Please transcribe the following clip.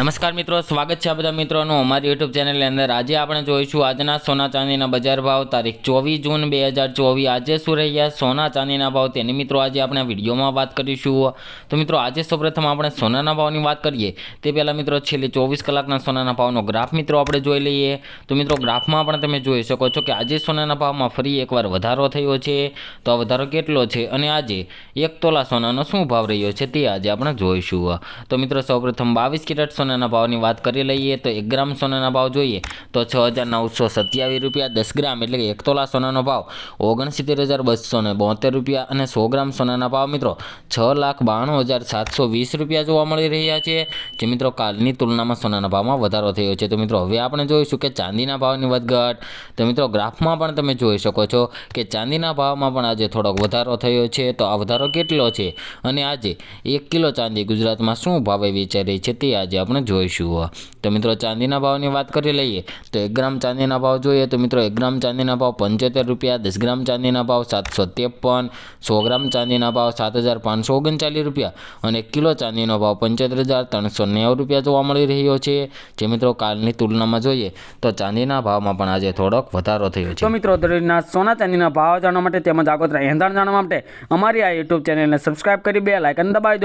नमस्कार मित्रों, स्वागत है बधा मित्रों अमारी यूट्यूब चैनल अंदर। आज आपणे जोईशुं आजना सोना चांदीना बजार भाव तारीख 24 जून 2024। आज शुं रह्या सोना चांदीना भाव तेनी मित्रों आज आपणे विडियोमां वात करीशुं। तो मित्रों आज सौप्रथम आपणे सोनाना भावनी वात करीए ते पहेला मित्रों छेल्ली 24 कलाकना सोनाना भावनो ग्राफ मित्रों आपणे जोई लईए। तो मित्रों ग्राफमां पण तमे जोई शको छो के आज सोनाना भावमां फरी एकवार वधारो थयो छे। तो आ वधारो केटलो छे अने आज 1 तोला सोनानो शुं भाव रह्यो छे ते आज आपणे जोईशुं। तो मित्रों सौप्रथम 22 कैरेट सोनाना भावनी बात करी लईए तो 1 ग्राम सोनाना भाव जोईए तो 6,927 रुपया। 10 ग्राम एटले के 1 तोला सोनानो भाव 69,272 रुपया अने 100 ग्राम सोनाना भाव मित्रों 6,92,720 रुपया जोवा मळी रह्या छे। जे मित्रों कालनी तुलनामां सोनाना भावमां वधारो थयो छे। तो मित्रों हवे आपणे जोईशुं के चांदीना भावनी વધઘટ। तो मित्रों ग्राफमां पण तमे जोई शको छो के चांदीना भावमां पण आजे थोड़ोक वधारो थयो छे। तो आ वधारो केटलो छे अने आजे 1 किलो चांदी गुजरातमां शुं भावे वेचाई रही छे ते आज આપણે જોઈશું। तो मित्रों चांदीना भावनी बात करी लईए तो 1 ग्राम चांदीना भाव जोईए तो मित्रों 1 ग्राम चांदीना भाव 75 रुपया। 10 ग्राम चांदीना भाव 753। 100 ग्राम चांदीना भाव 7,539 रुपया और 1 किलो चांदीनो भाव 75,390 रुपया जोवा मळी रह्यो छे। जे मित्रों कालनी तुलनामां जोईए तो चांदीना भावमां पण आज थोड़ोक वधारो थयो छे। तो मित्रों दररोजना सोना चांदीना भाव जाणवा माटे तेमज આગોતરા એંધાણ જાણવા માટે અમારી આ YouTube ચેનલને સબસ્ક્રાઇબ કરી બેલ આઇકન દબાવી દો।